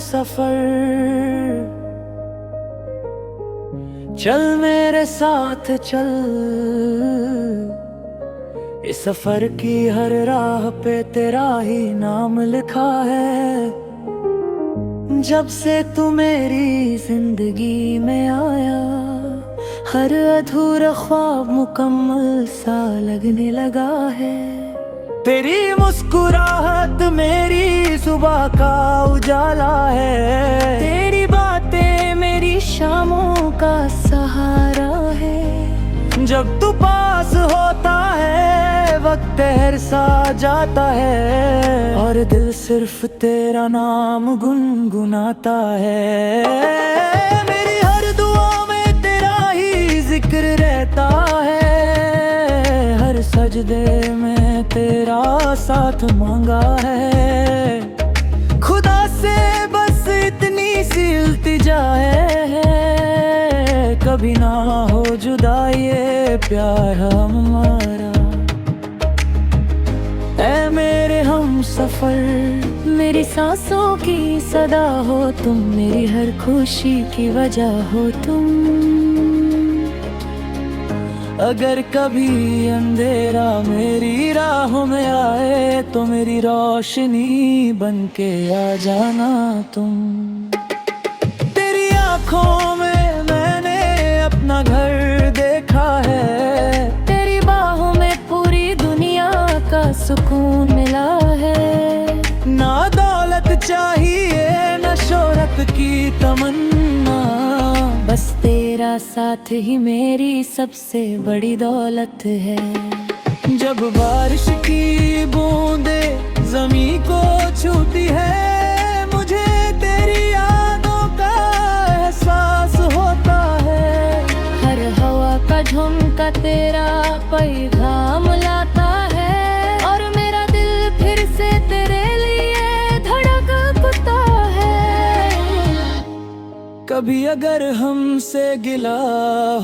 सफर, चल मेरे साथ चल। इस सफर की हर राह पे तेरा ही नाम लिखा है। जब से तू मेरी जिंदगी में आया, हर अधूरा ख्वाब मुकम्मल सा लगने लगा है। तेरी मुस्कुराहट मेरी सुबह का उजाला है। तेरी बातें मेरी शामों का सहारा है। जब तू पास होता है वक्त ठहर सा जाता है, और दिल सिर्फ तेरा नाम गुनगुनाता है। मेरी हर दुआ में तेरा ही जिक्र रहता है। हर सजदे में तेरा साथ मांगा है। खुदा से बस इतनी सी इल्तिजा है, कभी ना हो जुदा ये प्यार हमारा। ऐ मेरे हम सफर, मेरी सांसों की सदा हो तुम, मेरी हर खुशी की वजह हो तुम। अगर कभी अंधेरा मेरी राहों में आए, तो मेरी रोशनी बनके आ जाना तुम। तेरी आँखों में मैंने अपना घर देखा है। तेरी बाहों में पूरी दुनिया का सुकून मिला है। ना दौलत चाहिए ना शोहरत की तमन्ना, बस तेरा साथ ही मेरी सबसे बड़ी दौलत है। जब बारिश की बूंदे ज़मीं को छूती है, मुझे तेरी यादों का एहसास होता है। हर हवा का झोंका तेरा पैगाम लाता है, और मेरा दिल फिर से तेरे लिए धड़कता है। कभी अगर हमसे गिला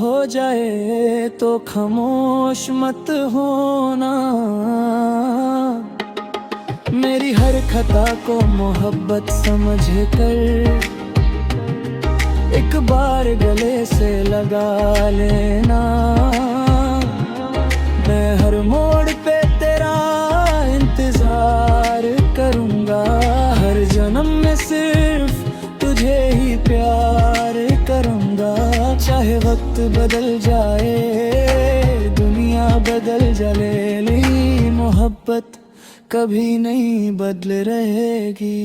हो जाए तो खामोश मत होना। मेरी हर खता को मोहब्बत समझ कर एक बार गले से लगा लेना। मैं हर मोड़ पे तेरा इंतजार करूंगा। हर जन्म में सिर्फ तुझे ही प्यार करूंगा। चाहे वक्त बदल जाए, दुनिया बदल जाए, लेकिन मोहब्बत कभी नहीं बदल रहेगी।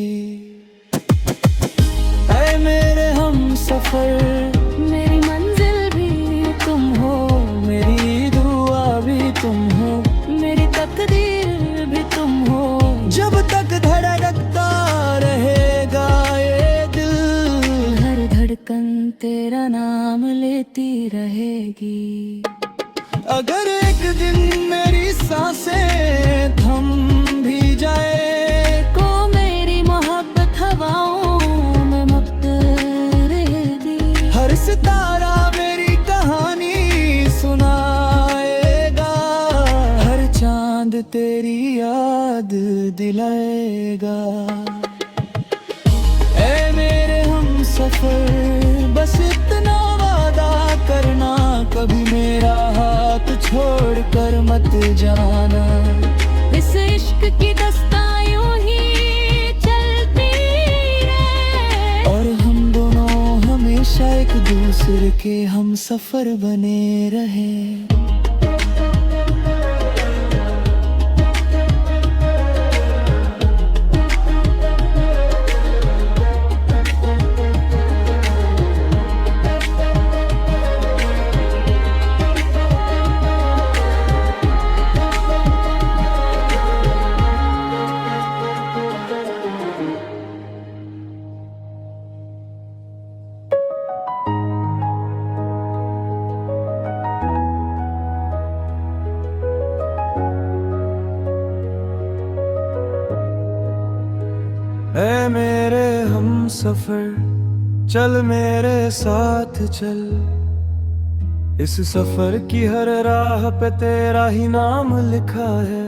ऐ मेरे हम सफर, मेरी मंजिल भी तुम हो, मेरी दुआ भी तुम हो, मेरी तकदीर भी तुम हो। जब तक धड़कता रहेगा ये दिल, हर धड़कन तेरा नाम लेती रहेगी। अगर एक दिन मेरी सांसें थम भी जाए, को मेरी मोहब्बत हवाओं में मत रहेगी। हर सितारा मेरी कहानी सुनाएगा, हर चांद तेरी याद दिलाएगा। ऐ मेरे हम सफर, बस इतना वादा करना, कभी मेरा हाथ छोड़ कर मत जाना। इस इश्क की दास्तां यूं ही चलती रहे, और हम दोनों हमेशा एक दूसरे के हम सफर बने रहे। ऐ मेरे हम सफर, चल मेरे साथ चल। इस सफर की हर राह पे तेरा ही नाम लिखा है।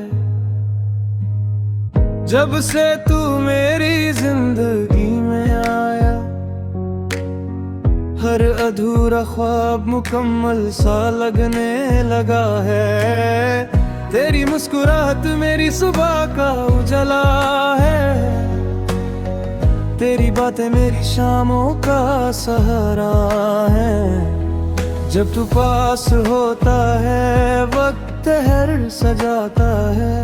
जब से तू मेरी जिंदगी में आ हर अधूरा ख्वाब मुकम्मल सा लगने लगा है। तेरी मुस्कुराहट मेरी सुबह का उजाला है, तेरी बातें मेरी शामों का सहारा है। जब तू पास होता है वक्त हर सजाता है,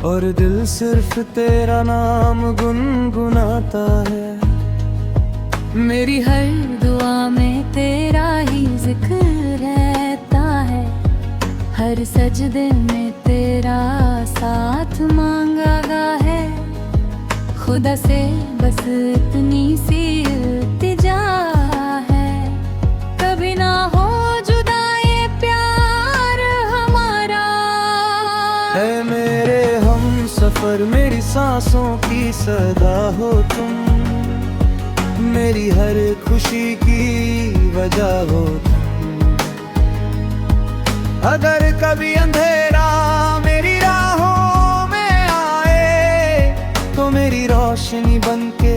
और दिल सिर्फ तेरा नाम गुनगुनाता है। मेरी हर दुआ में तेरा ही जिक्र रहता है, हर सजदे में तेरा साथ मांगा गा है। खुदा से बस इतनी सी इल्तिजा है, कभी ना हो जुदा ये प्यार हमारा। है मेरे हम सफर, मेरी सांसों की सदा हो तुम, मेरी हर खुशी की वजह हो तुम। अगर कभी अंधेरा मेरी राहों में आए, तो मेरी रोशनी बनके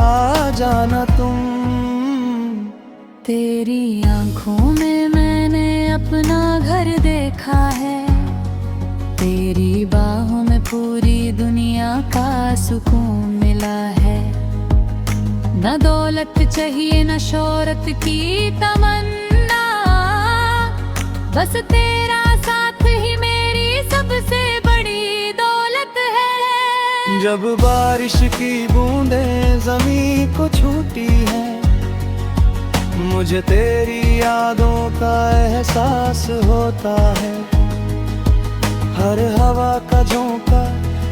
आ जाना तुम। तेरी आंखों में मैंने अपना घर देखा है, तेरी बाहों में पूरी दुनिया का सुकून मिला है। न दौलत चाहिए न शोहरत की तमन्ना, बस तेरा साथ ही मेरी सबसे बड़ी दौलत है। जब बारिश की बूंदें जमीन को छूती हैं, मुझे तेरी यादों का एहसास होता है। हर हवा का झोंका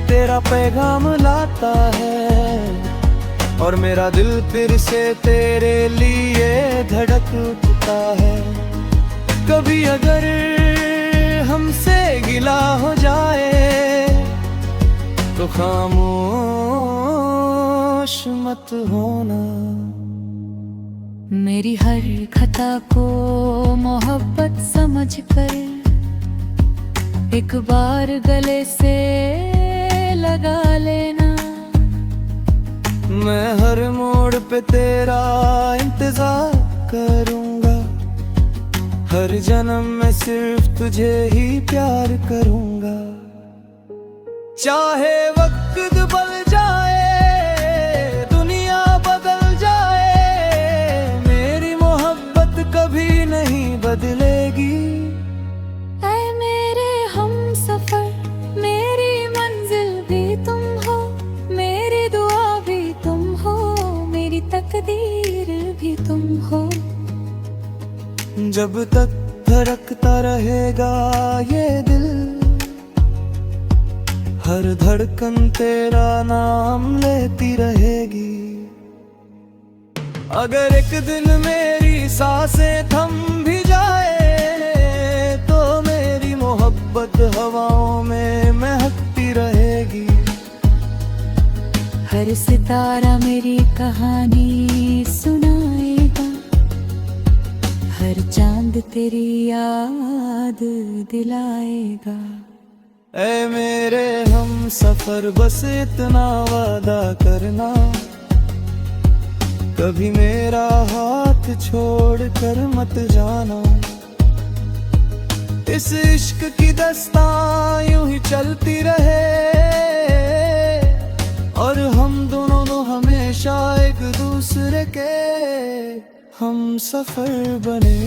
तेरा पैगाम लाता है, और मेरा दिल फिर से तेरे लिए धड़क उठता है। कभी अगर हमसे गिला हो जाए, तो खामोश मत होना। मेरी हर खता को मोहब्बत समझकर एक बार गले से लगा लेना। मैं हर मोड़ पे तेरा इंतजार करूंगा, हर जन्म में सिर्फ तुझे ही प्यार करूंगा। चाहे वक्त बदल जाए, दुनिया बदल जाए, मेरी मोहब्बत कभी नहीं बदलेगी। ऐ मेरे हम सफर, मेरी मंजिल भी तुम हो, मेरी दुआ भी तुम हो, मेरी तकदीर भी तुम हो। जब तक धड़कता रहेगा ये दिल, हर धड़कन तेरा नाम लेती रहेगी। अगर एक दिन मेरी सांसें थम भी जाए, तो मेरी मोहब्बत हवाओं में महकती रहेगी। हर सितारा मेरी कहानी सुनाएगा, हर चांद तेरी याद दिलाएगा। ऐ मेरे हम सफर, बस इतना वादा करना, कभी मेरा हाथ छोड़ कर मत जाना। इस इश्क की दास्तां यूं ही चलती रहे, और हम दोनों हमेशा एक दूसरे के हम सफर बने।